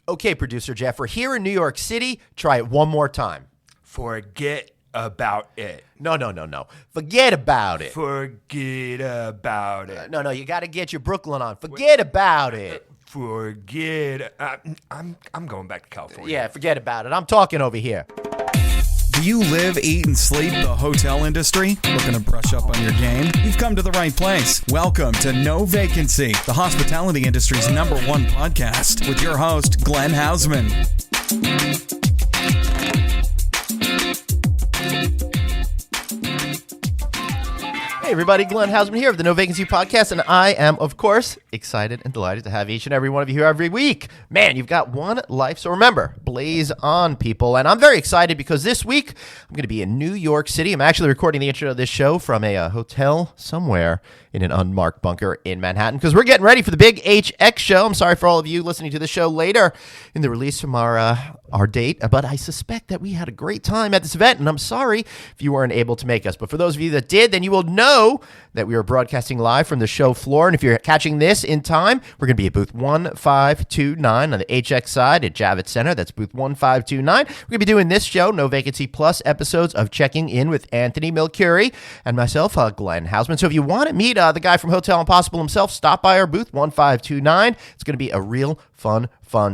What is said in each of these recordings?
Okay, producer Jeff, we're here in New York City. Try it one more time. Forget about it. No. Forget about it. Forget about it. No, you got to get your Brooklyn on. Forget about it. Forget. I'm going back to California. Yeah, forget about it. I'm talking over here. Do you live, eat, and sleep the hotel industry? Looking to brush up on your game? You've come to the right place. Welcome to No Vacancy, the hospitality industry's #1 podcast, with your host, Glenn Hausman. Hey everybody, Glenn Hausman here of the No Vacancy Podcast, and I am, of course, excited and delighted to have each and every one of you here every week. Man, you've got one life, so remember, blaze on, people. And I'm very excited because this week I'm going to be in New York City. I'm actually recording the intro of this show from a hotel somewhere in an unmarked bunker in Manhattan because we're getting ready for the big HX show. I'm sorry for all of you listening to the show later in the release from our date, but I suspect that we had a great time at this event, and I'm sorry if you weren't able to make us. But for those of you that did, then you will know that we are broadcasting live from the show floor, and if you're catching this in time, we're going to be at booth 1529 on the HX side at Javits Center. That's booth 1529. We're going to be doing this show, No Vacancy Plus episodes of Checking In with Anthony Milcuri and myself, Glenn Hausman. So if you want to meet the guy from Hotel Impossible himself, stop by our booth 1529. It's going to be a real fun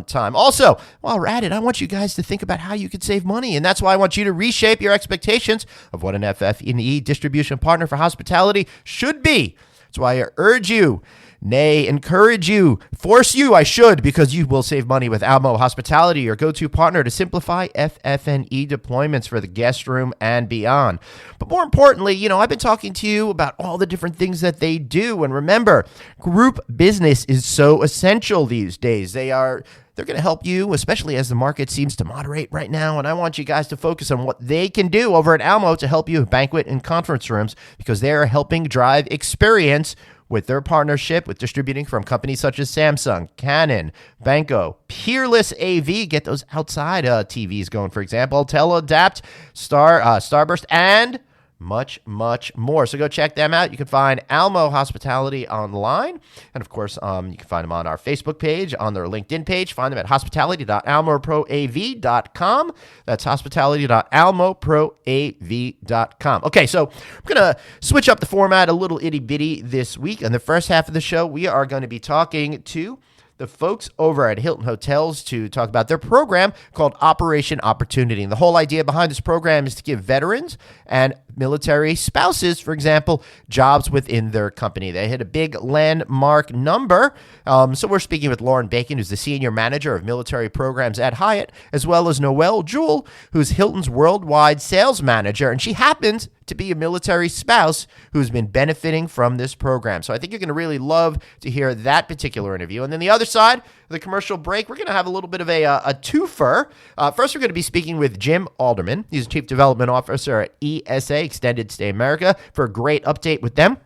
time. Also, while we're at it, I want you guys to think about how you could save money, and that's why I want you to reshape your expectations of what an FF&E distribution partner for hospitality should be. That's why I urge you, nay, encourage you, force you, I should, because you will save money with Almo Hospitality, your go-to partner to simplify FF&E deployments for the guest room and beyond. But more importantly, I've been talking to you about all the different things that they do, and remember, group business is so essential these days. They're going to help you, especially as the market seems to moderate right now. And I want you guys to focus on what they can do over at Almo to help you with banquet and conference rooms, because they're helping drive experience with their partnership with distributing from companies such as Samsung, Canon, Banco, Peerless AV, get those outside TVs going, for example, Teleadapt, Starburst, and much more. So go check them out. You can find Almo Hospitality online. And of course, you can find them on our Facebook page, on their LinkedIn page. Find them at hospitality.almoproav.com. That's hospitality.almoproav.com. Okay, so we're going to switch up the format a little itty bitty this week. In the first half of the show, we are going to be talking to the folks over at Hilton Hotels to talk about their program called Operation Opportunity. And the whole idea behind this program is to give veterans and military spouses, for example, jobs within their company. They hit a big landmark number. So we're speaking with Lauren Bacon, who's the Senior Manager of Military Programs at Hyatt, as well as Noelle Jewell, who's Hilton's Worldwide Sales Manager. And she happens to be a military spouse who's been benefiting from this program. So I think you're going to really love to hear that particular interview. And then the other side of the commercial break, we're going to have a little bit of a twofer. First, we're going to be speaking with Jim Alderman. He's Chief Development Officer at ESA, Extended Stay America, for a great update with them.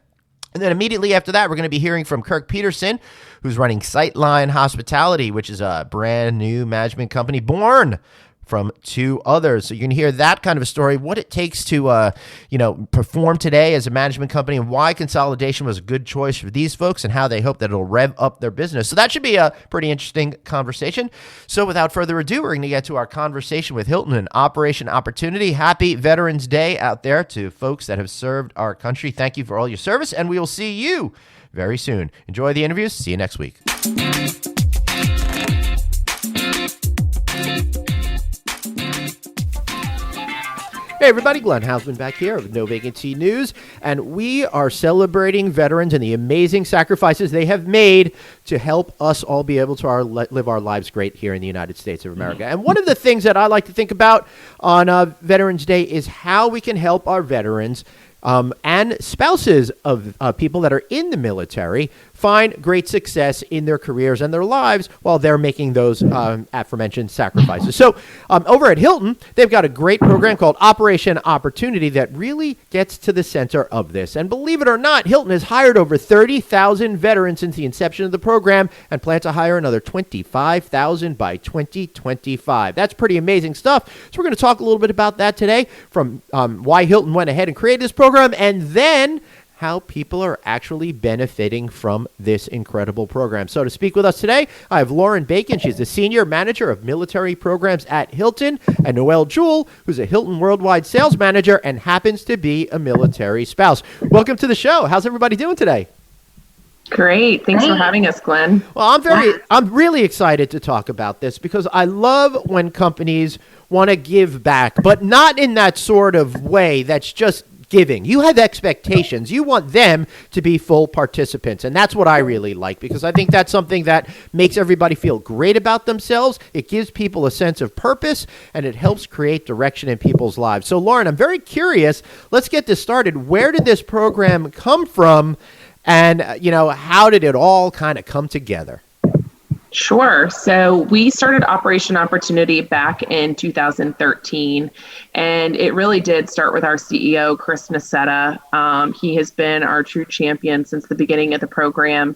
And then immediately after that, we're going to be hearing from Kirk Pederson, who's running Sightline Hospitality, which is a brand new management company born from two others. So you can hear that kind of a story, what it takes to, perform today as a management company, and why consolidation was a good choice for these folks, and how they hope that it'll rev up their business. So that should be a pretty interesting conversation. So without further ado, we're going to get to our conversation with Hilton and Operation Opportunity. Happy Veterans Day out there to folks that have served our country. Thank you for all your service, and we will see you very soon. Enjoy the interviews. See you next week. Hey everybody, Glenn Hausman back here of No Vacancy News, and we are celebrating veterans and the amazing sacrifices they have made to help us all be able to live our lives great here in the United States of America. And one of the things that I like to think about on Veterans Day is how we can help our veterans and spouses of people that are in the military find great success in their careers and their lives while they're making those aforementioned sacrifices. So over at Hilton, they've got a great program called Operation Opportunity that really gets to the center of this. And believe it or not, Hilton has hired over 30,000 veterans since the inception of the program and plan to hire another 25,000 by 2025. That's pretty amazing stuff. So we're going to talk a little bit about that today, from why Hilton went ahead and created this program, and then how people are actually benefiting from this incredible program. So to speak with us today, I have Lauren Bacon. She's the Senior Manager of Military Programs at Hilton, and Noelle Jewell, who's a Hilton Worldwide Sales Manager and happens to be a military spouse. Welcome to the show. How's everybody doing today? Great. Thanks for having us, Glenn. Well, I'm really excited to talk about this because I love when companies want to give back, but not in that sort of way that's just giving. You have expectations. You want them to be full participants. And that's what I really like, because I think that's something that makes everybody feel great about themselves. It gives people a sense of purpose, and it helps create direction in people's lives. So, Lauren, I'm very curious. Let's get this started. Where did this program come from? And, how did it all kind of come together? Sure. So we started Operation Opportunity back in 2013, and it really did start with our CEO, Chris Nassetta. He has been our true champion since the beginning of the program.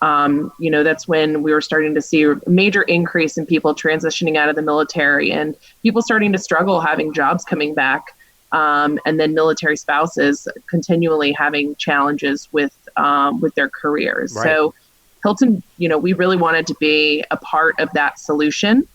That's when we were starting to see a major increase in people transitioning out of the military and people starting to struggle having jobs coming back. And then military spouses continually having challenges with their careers. Right. So Hilton, we really wanted to be a part of that solution.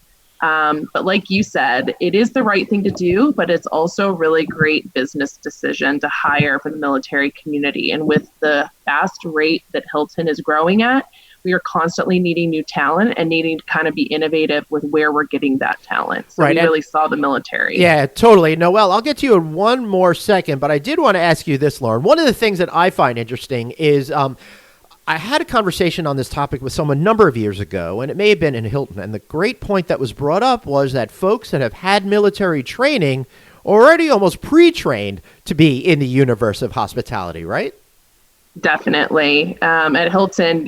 But like you said, it is the right thing to do, but it's also a really great business decision to hire for the military community. And with the fast rate that Hilton is growing at, we are constantly needing new talent and needing to kind of be innovative with where we're getting that talent. So we really saw the military. Yeah, totally. Noelle, I'll get to you in one more second, but I did want to ask you this, Lauren. One of the things that I find interesting is I had a conversation on this topic with someone a number of years ago, and it may have been in Hilton. And the great point that was brought up was that folks that have had military training already almost pre-trained to be in the universe of hospitality, right? Definitely. At Hilton,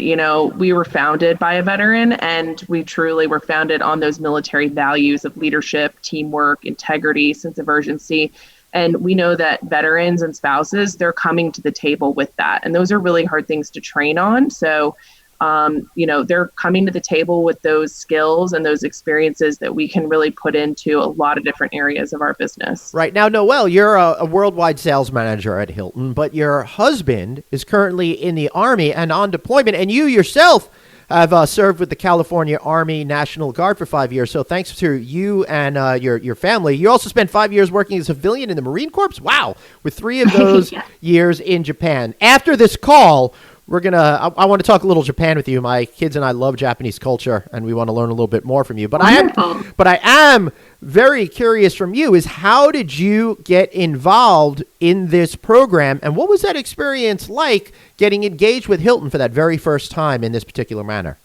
we were founded by a veteran, and we truly were founded on those military values of leadership, teamwork, integrity, sense of urgency. And we know that veterans and spouses, they're coming to the table with that. And those are really hard things to train on. So, they're coming to the table with those skills and those experiences that we can really put into a lot of different areas of our business. Right. Now, Noelle, you're a worldwide sales manager at Hilton, but your husband is currently in the Army and on deployment, and you yourself have served with the California Army National Guard for 5 years. So thanks to you and your family. You also spent 5 years working as a civilian in the Marine Corps. Wow. With 3 of those years in Japan. After this call, I want to talk a little Japan with you. My kids and I love Japanese culture, and we want to learn a little bit more from you. But I am very curious from you is how did you get involved in this program, and what was that experience like getting engaged with Hilton for that very first time in this particular manner?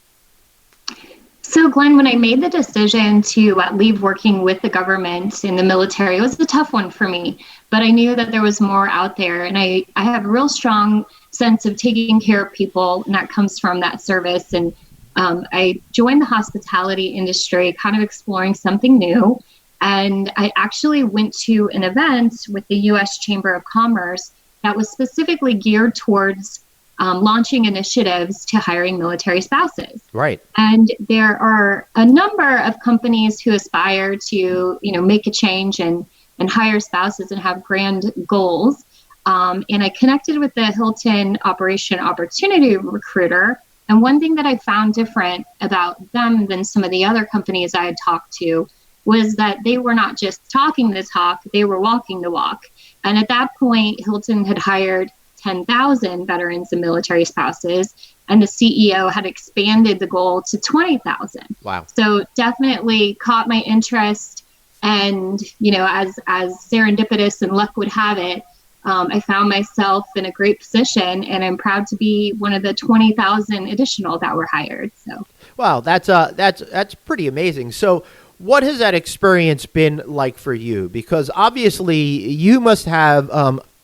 So, Glenn, when I made the decision to leave working with the government in the military, it was a tough one for me, but I knew that there was more out there, and I have a real strong sense of taking care of people, and that comes from that service. And I joined the hospitality industry, kind of exploring something new. And I actually went to an event with the U.S. Chamber of Commerce that was specifically geared towards launching initiatives to hiring military spouses. Right. And there are a number of companies who aspire to, make a change and hire spouses and have grand goals. And I connected with the Hilton Operation Opportunity recruiter. And one thing that I found different about them than some of the other companies I had talked to was that they were not just talking the talk, they were walking the walk. And at that point, Hilton had hired 10,000 veterans and military spouses, and the CEO had expanded the goal to 20,000. Wow. So definitely caught my interest. And, as serendipitous and luck would have it, I found myself in a great position, and I'm proud to be one of the 20,000 additional that were hired. So, wow, that's pretty amazing. So, what has that experience been like for you? Because obviously, you must have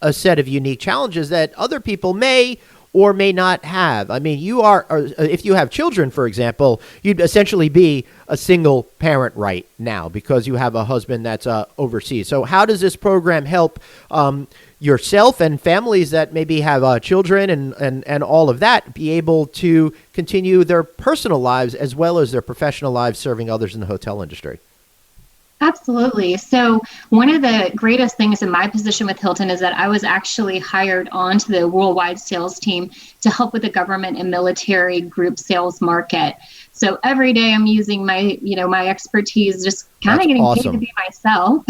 a set of unique challenges that other people may or may not have. I mean, if you have children, for example, you'd essentially be a single parent right now because you have a husband that's overseas. So how does this program help yourself and families that maybe have children and all of that be able to continue their personal lives as well as their professional lives serving others in the hotel industry? Absolutely. So one of the greatest things in my position with Hilton is that I was actually hired onto the worldwide sales team to help with the government and military group sales market. So every day I'm using my expertise, just kind of getting paid to be myself.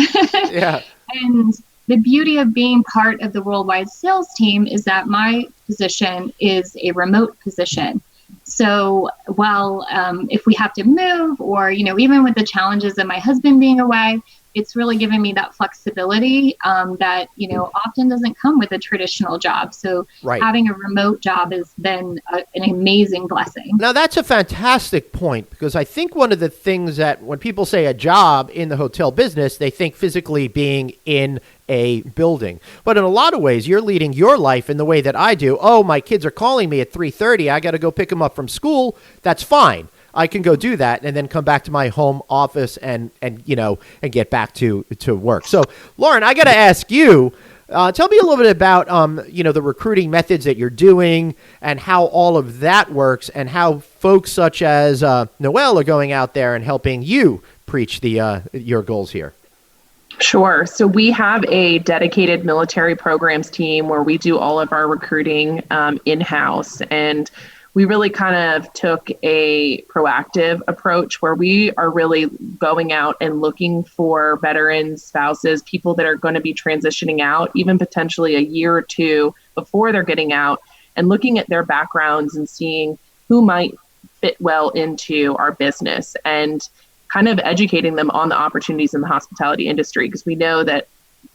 Yeah. And the beauty of being part of the worldwide sales team is that my position is a remote position. So while if we have to move or, even with the challenges of my husband being away, it's really given me that flexibility that, often doesn't come with a traditional job. So having a remote job has been an amazing blessing. Now, that's a fantastic point, because I think one of the things that when people say a job in the hotel business, they think physically being in a building. But in a lot of ways, you're leading your life in the way that I do. Oh, my kids are calling me at 3:30. I got to go pick them up from school. That's fine. I can go do that and then come back to my home office and get back to work. So, Lauren, I got to ask you, tell me a little bit about, the recruiting methods that you're doing and how all of that works and how folks such as Noelle are going out there and helping you preach your goals here. Sure. So we have a dedicated military programs team where we do all of our recruiting in-house, and we really kind of took a proactive approach where we are really going out and looking for veterans, spouses, people that are going to be transitioning out, even potentially a year or two before they're getting out, and looking at their backgrounds and seeing who might fit well into our business and kind of educating them on the opportunities in the hospitality industry, because we know that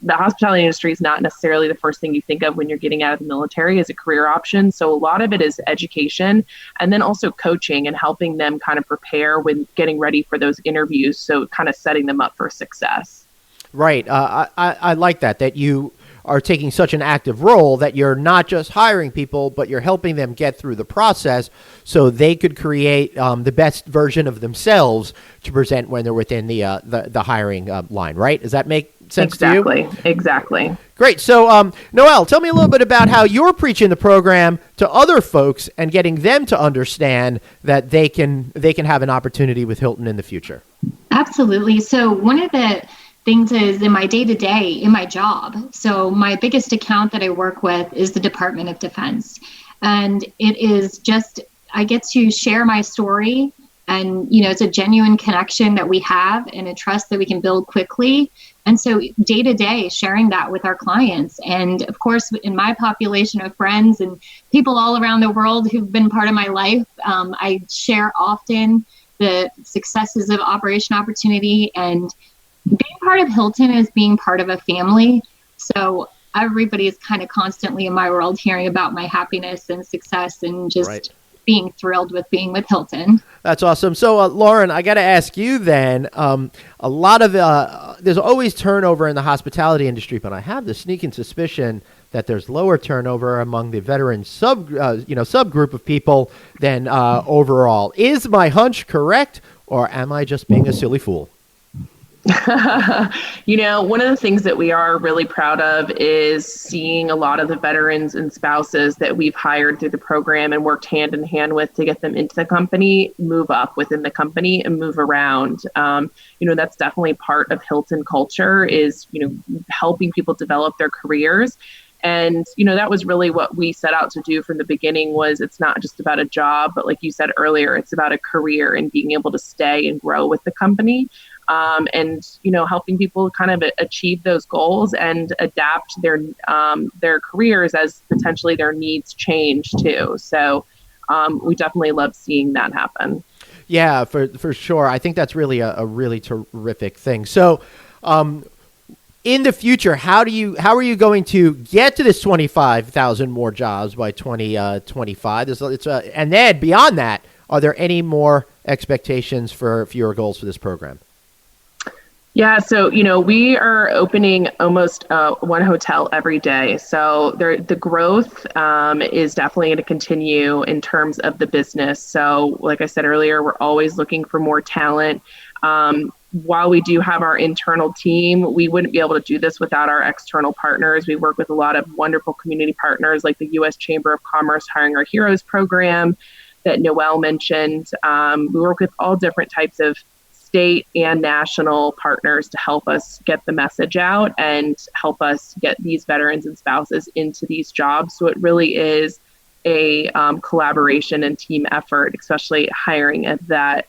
the hospitality industry is not necessarily the first thing you think of when you're getting out of the military as a career option. So a lot of it is education and then also coaching and helping them kind of prepare when getting ready for those interviews. So kind of setting them up for success. Right. I like that you are taking such an active role that you're not just hiring people, but you're helping them get through the process so they could create the best version of themselves to present when they're within the hiring line, right? Does that make sense to you? Exactly. Great. So, Noelle, tell me a little bit about how you're preaching the program to other folks and getting them to understand that they can have an opportunity with Hilton in the future. Absolutely. So one of the things is in my day-to-day, in my job. So my biggest account that I work with is the Department of Defense. And it is just, I get to share my story, and, it's a genuine connection that we have and a trust that we can build quickly. And so day-to-day, sharing that with our clients. And of course, in my population of friends and people all around the world who've been part of my life, I share often the successes of Operation Opportunity, and being part of Hilton is being part of a family. So everybody is kind of constantly in my world hearing about my happiness and success and just being thrilled with being with Hilton. That's awesome. So, Lauren, I got to ask you then, a lot of there's always turnover in the hospitality industry, but I have the sneaking suspicion that there's lower turnover among the veteran subgroup of people than overall. Is my hunch correct, or am I just being a silly fool? One of the things that we are really proud of is seeing a lot of the veterans and spouses that we've hired through the program and worked hand in hand with to get them into the company, move up within the company and move around. That's definitely part of Hilton culture is, helping people develop their careers. And, that was really what we set out to do from the beginning. Was it's not just about a job, but like you said earlier, it's about a career and being able to stay and grow with the company. And helping people kind of achieve those goals and adapt their careers as potentially their needs change too. So we definitely love seeing that happen. Yeah, for sure. I think that's really a really terrific thing. So in the future, how are you going to get to this 25,000 more jobs by 2025? And then beyond that, are there any more expectations for your goals for this program? Yeah, so, we are opening almost one hotel every day. So the growth is definitely going to continue in terms of the business. So like I said earlier, we're always looking for more talent. While we do have our internal team, we wouldn't be able to do this without our external partners. We work with a lot of wonderful community partners like the U.S. Chamber of Commerce Hiring Our Heroes program that Noelle mentioned. We work with all different types of state and national partners to help us get the message out and help us get these veterans and spouses into these jobs. So it really is a collaboration and team effort, especially hiring at that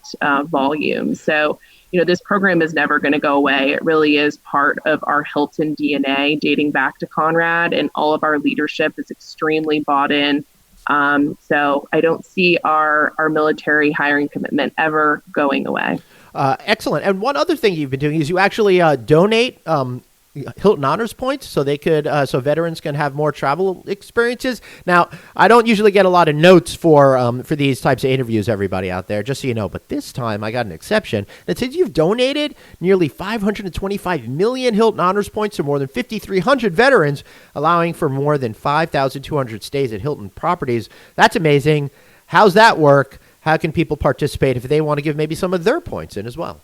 volume. So, this program is never going to go away. It really is part of our Hilton DNA dating back to Conrad, and all of our leadership is extremely bought in. So I don't see our military hiring commitment ever going away. Excellent. And one other thing you've been doing is you actually donate Hilton Honors points so they could so veterans can have more travel experiences. Now, I don't usually get a lot of notes for these types of interviews, everybody out there, just so you know. But this time I got an exception that says you've donated nearly 525 million Hilton Honors points to more than 5,300 veterans, allowing for more than 5,200 stays at Hilton properties. That's amazing. How's that work? How can people participate if they want to give maybe some of their points in as well?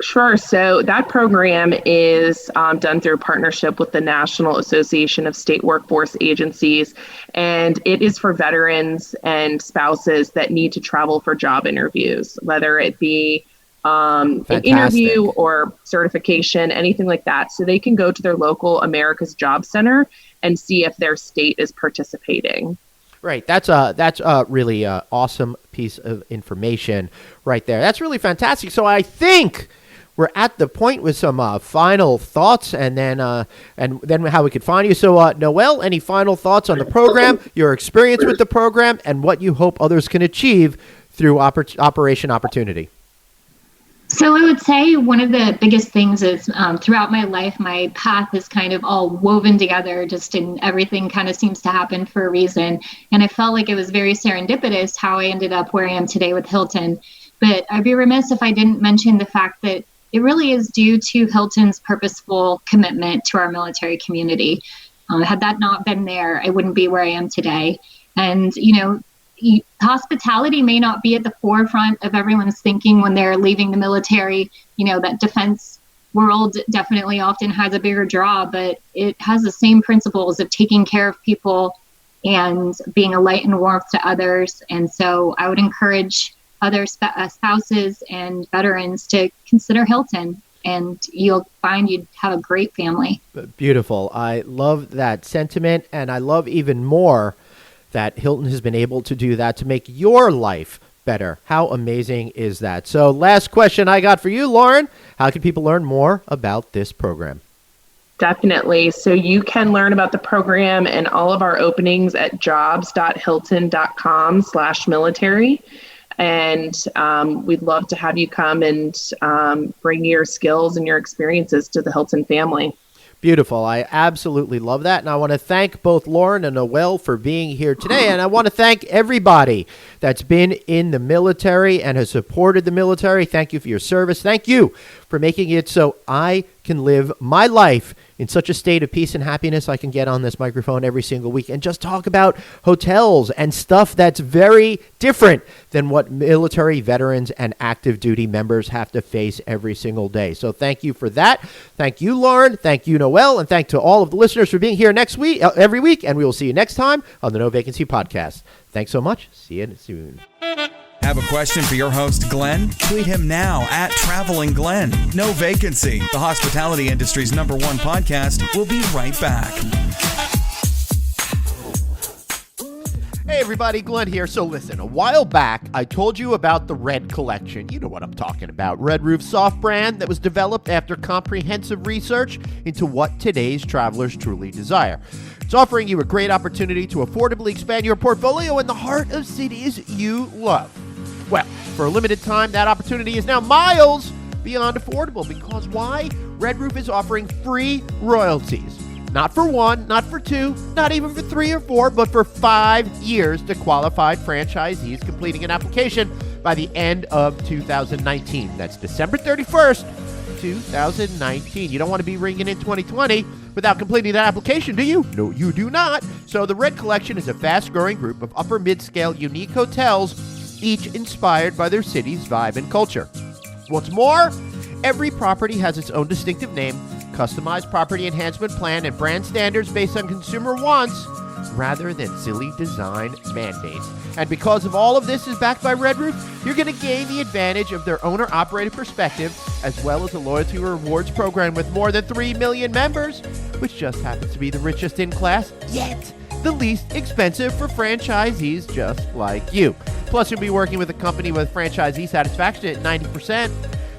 Sure. So that program is done through a partnership with the National Association of State Workforce Agencies, and it is for veterans and spouses that need to travel for job interviews, whether it be an interview or certification, anything like that. So they can go to their local America's Job Center and see if their state is participating. Right. That's a really awesome piece of information right there. That's really fantastic. So I think we're at the point with some final thoughts, and then how we could find you. So, Noelle, any final thoughts on the program, your experience with the program, and what you hope others can achieve through Operation Opportunity? So I would say one of the biggest things is throughout my life, my path is kind of all woven together, just in everything kind of seems to happen for a reason. And I felt like it was very serendipitous how I ended up where I am today with Hilton. But I'd be remiss if I didn't mention the fact that it really is due to Hilton's purposeful commitment to our military community. Had that not been there, I wouldn't be where I am today. And, hospitality may not be at the forefront of everyone's thinking when they're leaving the military. That defense world definitely often has a bigger draw, but it has the same principles of taking care of people and being a light and warmth to others. And so I would encourage other spouses and veterans to consider Hilton, and you'll find you'd have a great family. Beautiful. I love that sentiment, and I love even more that Hilton has been able to do that to make your life better. How amazing is that? So last question I got for you, Lauren. How can people learn more about this program? Definitely. So you can learn about the program and all of our openings at jobs.hilton.com/military. And we'd love to have you come and bring your skills and your experiences to the Hilton family. Beautiful. I absolutely love that. And I want to thank both Lauren and Noelle for being here today. And I want to thank everybody that's been in the military and has supported the military. Thank you for your service. Thank you for making it so I can live my life in such a state of peace and happiness. I can get on this microphone every single week and just talk about hotels and stuff that's very different than what military veterans and active duty members have to face every single day. So thank you for that. Thank you, Lauren. Thank you, Noelle. And thank to all of the listeners for being here every week. And we will see you next time on the No Vacancy Podcast. Thanks so much. See you soon. Have a question for your host, Glenn? Tweet him now at Traveling Glenn. No Vacancy, the hospitality industry's #1 podcast. We'll be right back. Hey everybody, Glenn here. So listen, a while back, I told you about the Red Collection. You know what I'm talking about. Red Roof soft brand that was developed after comprehensive research into what today's travelers truly desire. It's offering you a great opportunity to affordably expand your portfolio in the heart of cities you love. Well, for a limited time, that opportunity is now miles beyond affordable, because why? Red Roof is offering free royalties. Not for 1, not for 2, not even for 3 or 4, but for 5 years to qualified franchisees completing an application by the end of 2019. That's December 31st, 2019. You don't want to be ringing in 2020 without completing that application, do you? No, you do not. So the Red Collection is a fast-growing group of upper mid-scale unique hotels, each inspired by their city's vibe and culture. What's more, every property has its own distinctive name, customized property enhancement plan, and brand standards based on consumer wants, rather than silly design mandates. And because of all of this is backed by Red Roof, you're going to gain the advantage of their owner-operated perspective, as well as a loyalty rewards program with more than 3 million members, which just happens to be the richest in class, yet the least expensive for franchisees just like you. Plus, you'll be working with a company with franchisee satisfaction at 90%.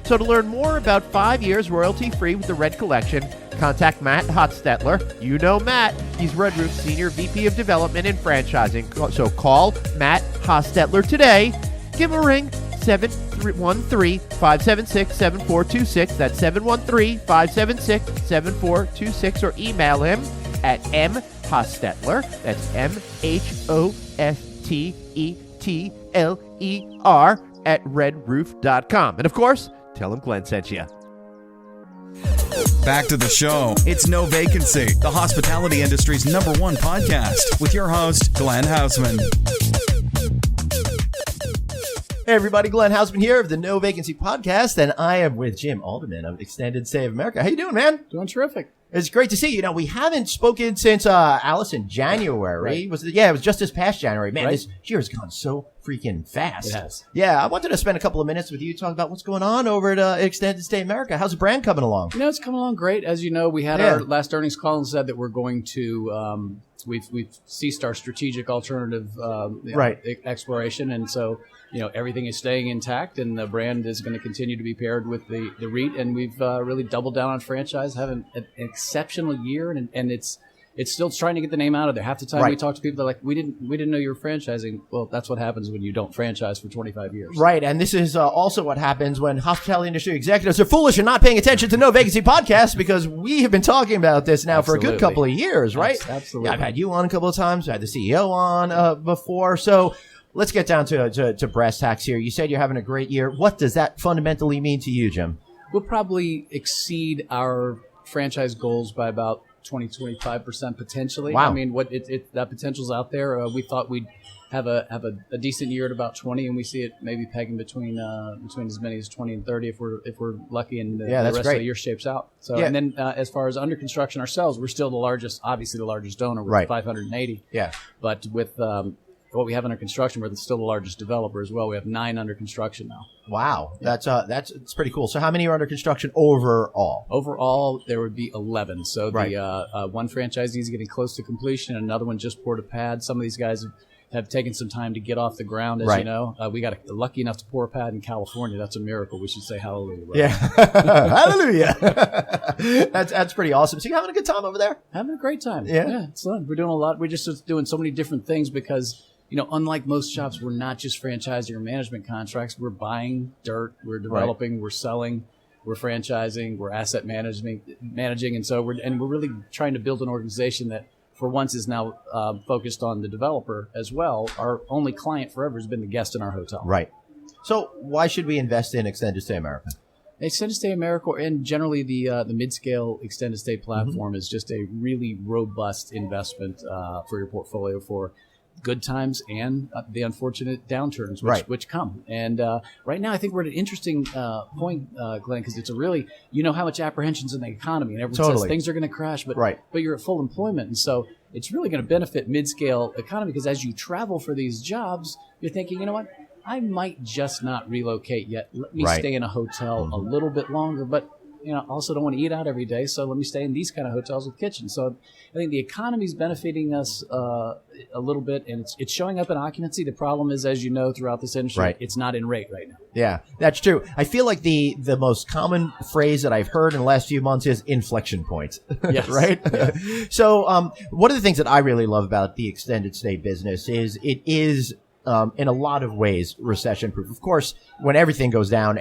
So to learn more about 5 years royalty-free with the Red Collection, contact Matt Hotstetler. You know Matt. He's Red Roof's Senior VP of Development and Franchising. So call Matt Hotstetler today. Give him a ring, 713-576-7426. That's 713-576-7426. Or email him at mhostetler. That's MHOSTETLER at redroof.com. And of course, tell him Glenn sent you. Back to the show. It's No Vacancy, the hospitality industry's #1 podcast, with your host, Glenn Hausman. Hey everybody, Glenn Hausman here of the No Vacancy podcast, and I am with Jim Alderman of Extended Stay of America. How you doing, man? Doing terrific. It's great to see you. You know, we haven't spoken since Alice in January. Right. It was just this past January. Man, Right. This year has gone so freaking fast. It has. Yeah, I wanted to spend a couple of minutes with you talking about what's going on over at Extended Stay America. How's the brand coming along? You know, it's coming along great. As you know, we had our last earnings call and said that we're going to, we've ceased our strategic alternative exploration. And so, you know, everything is staying intact, and the brand is going to continue to be paired with the REIT. And we've really doubled down on franchise, having an exceptional year. And it's still trying to get the name out of there. Half the time we talk to people, they're like, we didn't know you were franchising. Well, that's what happens when you don't franchise for 25 years. Right, and this is also what happens when hospitality industry executives are foolish and not paying attention to No Vacancy podcast, because we have been talking about this now for a good couple of years, right? Absolutely. Yeah, I've had you on a couple of times. I had the CEO on before. So let's get down to brass tacks here. You said you're having a great year. What does that fundamentally mean to you, Jim? We'll probably exceed our franchise goals by about 20-25% potentially. Wow. I mean, that potential's out there. We thought we'd have a decent year at about 20, and we see it maybe pegging between as many as 20 and 30 if we're lucky, and the rest of the year shapes out. So, and then as far as under construction ourselves, we're still obviously the largest donor with 580. Yeah. But with what we have under construction, we're still the largest developer as well. We have 9 under construction now. Wow, that's pretty cool. So how many are under construction overall? Overall, there would be 11. So the one franchisee is getting close to completion. Another one just poured a pad. Some of these guys have taken some time to get off the ground, as you know. We got lucky enough to pour a pad in California. That's a miracle. We should say hallelujah. Right? Yeah, hallelujah. That's pretty awesome. So you're having a good time over there? Having a great time. Yeah, it's fun. We're doing a lot. We're just doing so many different things because, you know, unlike most shops, we're not just franchising or management contracts. We're buying dirt, we're developing, we're selling, we're franchising, we're asset managing, and so we're really trying to build an organization that, for once, is now focused on the developer as well. Our only client forever has been the guest in our hotel. Right. So why should we invest in Extended Stay America? Extended Stay America, and generally the mid-scale extended stay platform, is just a really robust investment for your portfolio for good times and the unfortunate downturns which come. And right now, I think we're at an interesting point, Glenn, because it's a really, you know, how much apprehension's in the economy, and everyone says things are going to crash, but you're at full employment, and so it's really going to benefit mid-scale economy, because as you travel for these jobs, you're thinking, you know what, I might just not relocate yet. Let me stay in a hotel a little bit longer, but you know, also don't want to eat out every day, so let me stay in these kind of hotels with kitchens. So I think the economy's benefiting us a little bit, and it's showing up in occupancy. The problem is, as you know, throughout this industry, it's not in rate right now. Yeah, that's true. I feel like the most common phrase that I've heard in the last few months is inflection point. Yes. Right? Yeah. So one of the things that I really love about the extended stay business is it is in a lot of ways recession proof. Of course, when everything goes down,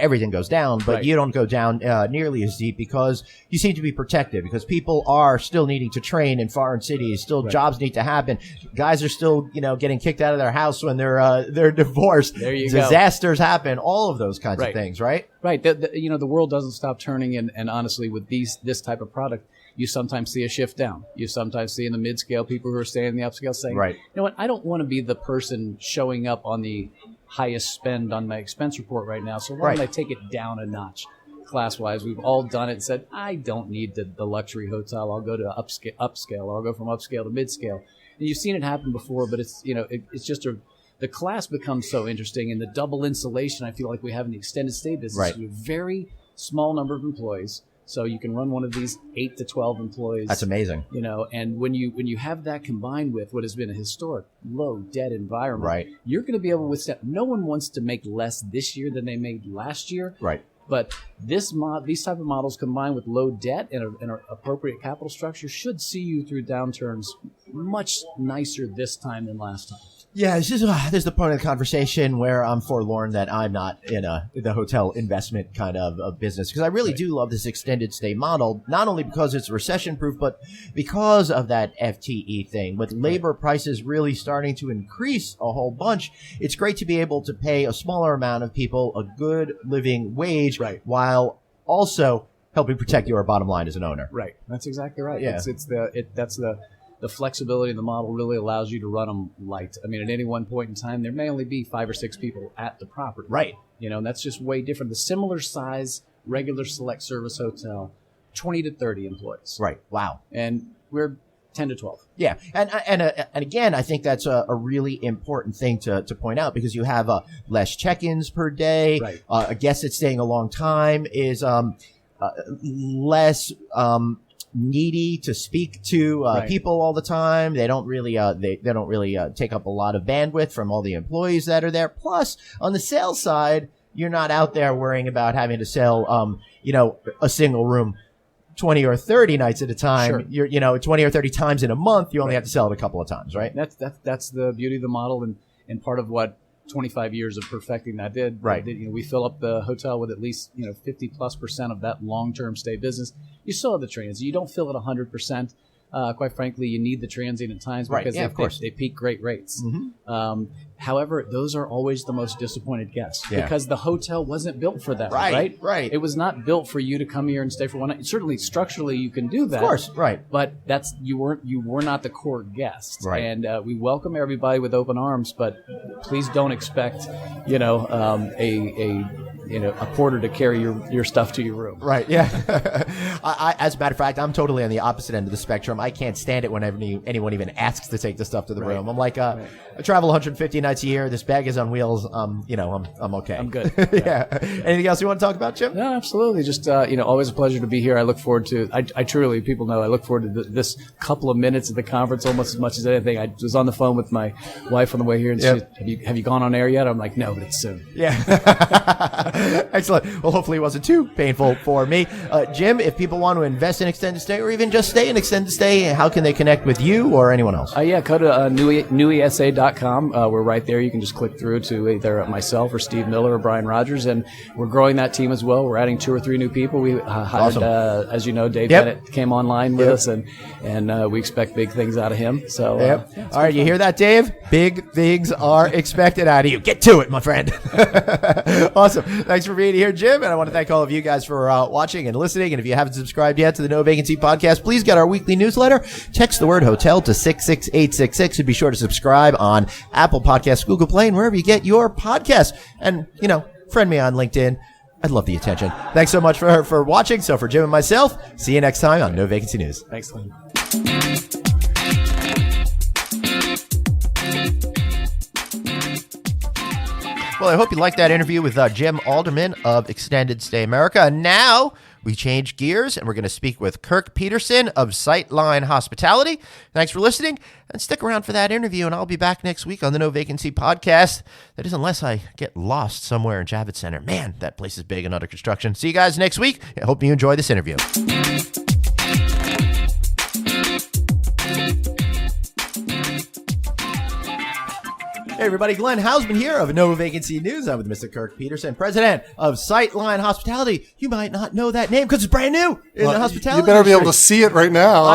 but you don't go down nearly as deep, because you seem to be protected, because people are still needing to train in foreign cities, still jobs need to happen. Guys are still, you know, getting kicked out of their house when they're divorced. There you Disasters happen, all of those kinds of things, right? Right. You know, the world doesn't stop turning, and honestly, with this type of product, you sometimes see a shift down. You sometimes see in the mid-scale people who are staying in the upscale saying, you know what, I don't want to be the person showing up on the highest spend on my expense report right now, so why don't I take it down a notch class-wise? We've all done it and said, I don't need the luxury hotel. I'll go to upscale, or I'll go from upscale to mid-scale. And you've seen it happen before, but it's, it's just the class becomes so interesting, and the double insulation I feel like we have in the extended stay business. Right. With a very small number of employees. So you can run one of these 8 to 12 employees. That's amazing. And when you have that combined with what has been a historic low debt environment, Right. you're going to be able to withstand. No one wants to make less this year than they made last year. Right. But these type of models combined with low debt and an appropriate capital structure should see you through downturns much nicer this time than last time. Yeah, this is the point of the conversation where I'm forlorn that I'm not in the hotel investment kind of business, because I really do love this extended stay model, not only because it's recession proof, but because of that FTE thing. With labor prices really starting to increase a whole bunch, it's great to be able to pay a smaller amount of people a good living wage, while also helping protect your bottom line as an owner. Right. That's exactly right. Yeah. That's the flexibility in the model really allows you to run them light. I mean, at any one point in time, there may only be 5 or 6 people at the property. Right. And that's just way different. The similar size, regular select service hotel, 20 to 30 employees. Right. Wow. And we're 10 to 12. Yeah. And again, I think that's a really important thing to point out, because you have less check-ins per day. Right. A guest that's staying a long time is less needy to speak to people all the time. They don't really they don't really take up a lot of bandwidth from all the employees that are there. Plus, on the sales side, you're not out there worrying about having to sell a single room 20 or 30 nights at a time. Sure. You're 20 or 30 times in a month. You only have to sell it a couple of times, right? That's the beauty of the model, and part of what 25 years of perfecting that did. Right. We fill up the hotel with at least 50+% of that long-term stay business. You still have the transient. You don't fill it 100%. Quite frankly, you need the transient at times because they peak great rates. Mm-hmm. However, those are always the most disappointed guests because the hotel wasn't built for that. Right. It was not built for you to come here and stay for one night. Certainly, structurally, you can do that. Of course, right. But you were not the core guest. Right. And we welcome everybody with open arms, but please don't expect, a porter to carry your stuff to your room. Right. Yeah. I, as a matter of fact, I'm totally on the opposite end of the spectrum. I can't stand it whenever anyone even asks to take the stuff to the room. I'm like, I travel 150 nights a year. This bag is on wheels. I'm okay. I'm good. Yeah. Anything else you want to talk about, Jim? No, absolutely. Just, always a pleasure to be here. I look forward to, I truly, people know, I look forward to this couple of minutes of the conference almost as much as anything. I was on the phone with my wife on the way here and she said, have you gone on air yet? I'm like, no, but it's soon. Yeah. Excellent. Well, hopefully it wasn't too painful for me. Jim, if people want to invest in extended stay or even just stay in extended stay, how can they connect with you or anyone else? Go to newesa.com. We're right there. You can just click through to either myself or Steve Miller or Brian Rogers, and we're growing that team as well. We're adding 2 or 3 new people. We hired, as you know, Dave Bennett came online with us, and we expect big things out of him. So, all right, you hear that, Dave? Big things are expected out of you. Get to it, my friend. Awesome. Thanks for being here, Jim. And I want to thank all of you guys for watching and listening. And if you haven't subscribed yet to the No Vacancy podcast, please get our weekly newsletter. Text the word hotel to 66866 and be sure to subscribe on Apple Podcasts, Google Play, and wherever you get your podcasts. And, friend me on LinkedIn. I'd love the attention. Thanks so much for watching. So for Jim and myself, see you next time on No Vacancy News. Thanks, Lynn. Well, I hope you liked that interview with Jim Alderman of Extended Stay America. And now we change gears and we're going to speak with Kirk Pederson of Sightline Hospitality. Thanks for listening and stick around for that interview. And I'll be back next week on the No Vacancy podcast. That is, unless I get lost somewhere in Javits Center. Man, that place is big and under construction. See you guys next week. I hope you enjoy this interview. Hey everybody, Glenn Hausman here of No Vacancy News. I'm with Mr. Kirk Pederson, president of Sightline Hospitality. You might not know that name because it's brand new in the hospitality You better industry. be able to see it right now.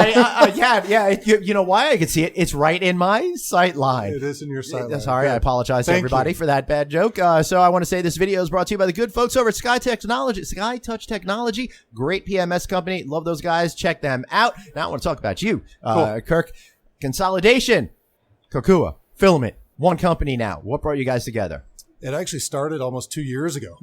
You know why I can see it? It's right in my sight line. It is in your sight line. Sorry, Good. I apologize to Thank everybody you. for that bad joke. So I want to say this video is brought to you by the good folks over at Sky Touch Technology. Great PMS company. Love those guys. Check them out. Now I want to talk about you, Kirk. Consolidation, Kokua, Filament. One company now. What brought you guys together? It actually started almost 2 years ago.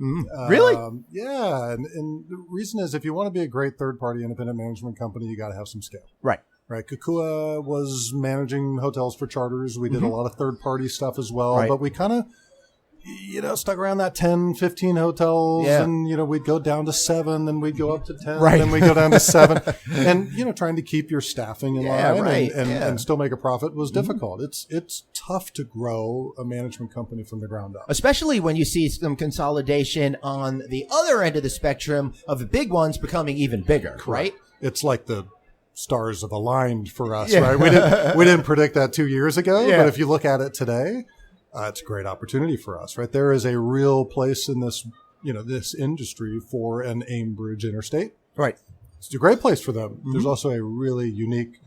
Really? Yeah. And the reason is if you want to be a great third-party independent management company, you got to have some scale. Right. right? Kukua was managing hotels for charters. We did a lot of third-party stuff as well, Right. but we kind of, stuck around that 10, 15 hotels, and, we'd go down to 7, then we'd go up to 10, then we'd go down to 7. And, trying to keep your staffing in line and still make a profit was difficult. It's tough to grow a management company from the ground up. Especially when you see some consolidation on the other end of the spectrum of the big ones becoming even bigger, right? It's like the stars have aligned for us, right? We didn't predict that 2 years ago, but if you look at it today, it's a great opportunity for us, right? There is a real place in this, this industry for an Aimbridge Interstate. Right. It's a great place for them. There's also a really unique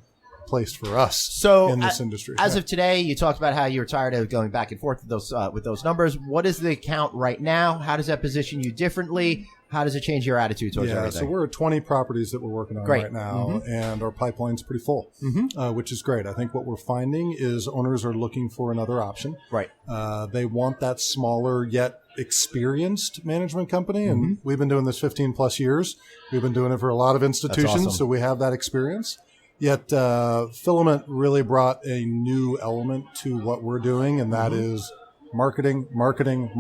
place for us in this industry. As of today, you talked about how you're tired of going back and forth with those numbers. What is the count right now? How does that position you differently? How does it change your attitude towards everything? So we're at 20 properties that we're working on right now, and our pipeline's pretty full, which is great. I think what we're finding is owners are looking for another option. Right. They want that smaller yet experienced management company, and we've been doing this 15 plus years. We've been doing it for a lot of institutions, so we have that experience. Yet Filament really brought a new element to what we're doing, and that is marketing. And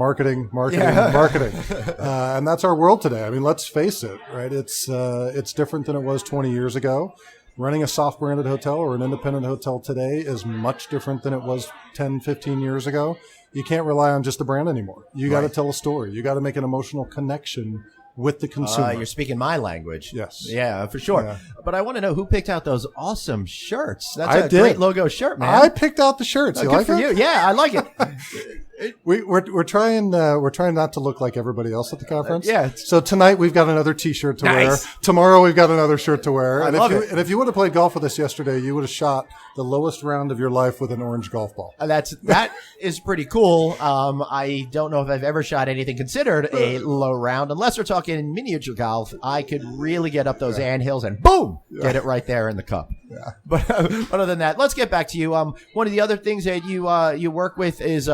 that's our world today. I mean, let's face it, right? It's different than it was 20 years ago. Running a soft branded hotel or an independent hotel today is much different than it was 10, 15 years ago. You can't rely on just the brand anymore. You got to tell a story. You got to make an emotional connection with the consumer. You're speaking my language. Yes. Yeah, for sure. Yeah. But I want to know who picked out those awesome shirts. That's great logo shirt, man. I picked out the shirts. You good like for it? you. Yeah, I like it. We're trying not to look like everybody else at the conference. Yeah. So tonight we've got another T-shirt to wear. Tomorrow we've got another shirt to wear. And if you would have played golf with us yesterday, you would have shot the lowest round of your life with an orange golf ball. That is pretty cool. I don't know if I've ever shot anything considered a low round, unless we're talking miniature golf. I could really get up those anthills and boom, get it right there in the cup. Yeah. But other than that, let's get back to you. One of the other things that you work with is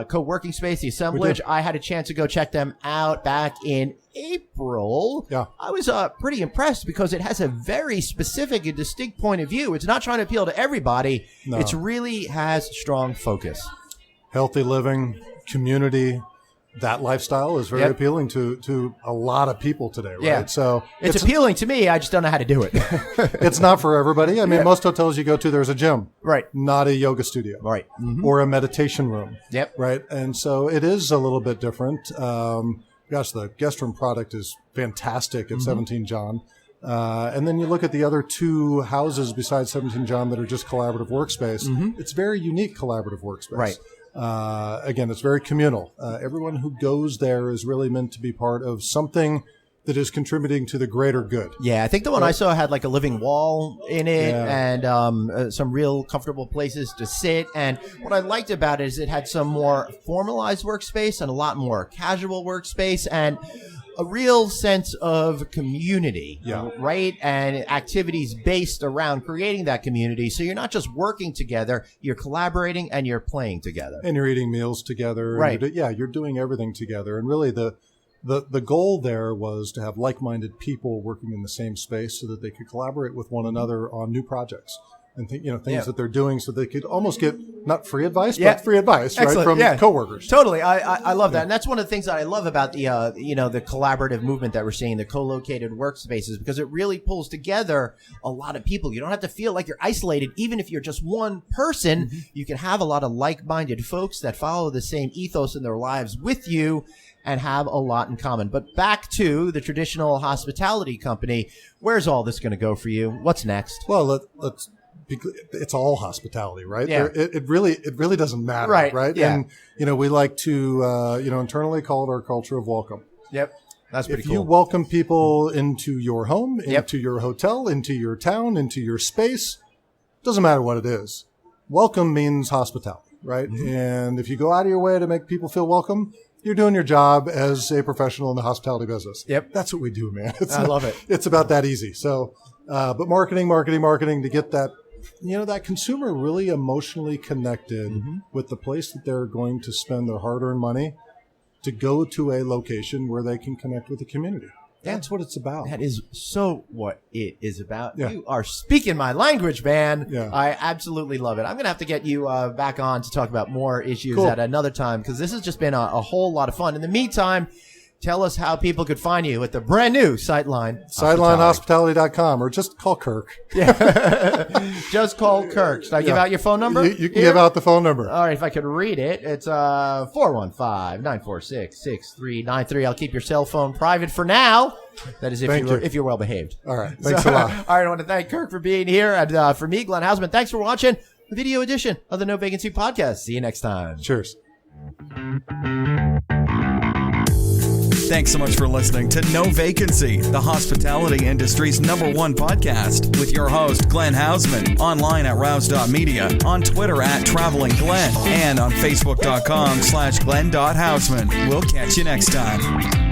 co-working space, the assemblage. I had a chance to go check them out back in April. Yeah. I was pretty impressed because it has a very specific and distinct point of view. It's not trying to appeal to everybody. No. It really has strong focus. Healthy living, community. That lifestyle is very appealing to a lot of people today, right? Yeah. So it's appealing to me. I just don't know how to do it. It's not for everybody. I mean, most hotels you go to, there's a gym, right? Not a yoga studio, right? Or a meditation room, yep, right? And so it is a little bit different. Gosh, the guest room product is fantastic at 17 John. And then you look at the other two houses besides 17 John that are just collaborative workspace. It's very unique collaborative workspace, right? Again, it's very communal. Everyone who goes there is really meant to be part of something that is contributing to the greater good. Yeah, I think the one I saw had like a living wall in it and some real comfortable places to sit. And what I liked about it is it had some more formalized workspace and a lot more casual workspace and a real sense of community, right? And activities based around creating that community. So you're not just working together, you're collaborating and you're playing together. And you're eating meals together. Right. You're doing everything together. And really the goal there was to have like-minded people working in the same space so that they could collaborate with one another on new projects. And things that they're doing, so they could almost get not free advice, but free advice, right, from coworkers. Totally, I love that, and that's one of the things that I love about the the collaborative movement that we're seeing, the co-located workspaces, because it really pulls together a lot of people. You don't have to feel like you're isolated, even if you're just one person. You can have a lot of like-minded folks that follow the same ethos in their lives with you and have a lot in common. But back to the traditional hospitality company, where's all this going to go for you? What's next? Well, it's all hospitality, right? Yeah. It really doesn't matter, right? Yeah. And we like to internally call it our culture of welcome. Yep, that's pretty cool. If you welcome people into your home, into your hotel, into your town, into your space, doesn't matter what it is. Welcome means hospitality, right? And if you go out of your way to make people feel welcome, you're doing your job as a professional in the hospitality business. Yep, that's what we do, man. I love it. It's about that easy. So, but marketing to get that. That consumer really emotionally connected with the place that they're going to spend their hard-earned money to go to a location where they can connect with the community. That's what it's about. That is so what it is about. Yeah. You are speaking my language, man. Yeah. I absolutely love it. I'm going to have to get you back on to talk about more issues Cool. at another time because this has just been a whole lot of fun. In the meantime, tell us how people could find you at the brand new Sightline SitelineHospitality.com, or just call Kirk. Just call Kirk. Should I give out your phone number? You can give out the phone number. All right, if I could read it, it's 415-946-6393. I'll keep your cell phone private for now. That is if you're well behaved. All right, thanks a lot. All right, I want to thank Kirk for being here. And for me, Glenn Hausman, thanks for watching the video edition of the No Vacancy podcast. See you next time. Cheers. Thanks so much for listening to No Vacancy, the hospitality industry's #1 podcast, with your host, Glenn Hausman, online at rouse.media, on Twitter at TravelingGlenn, and on Facebook.com/Glenn.Hausman. We'll catch you next time.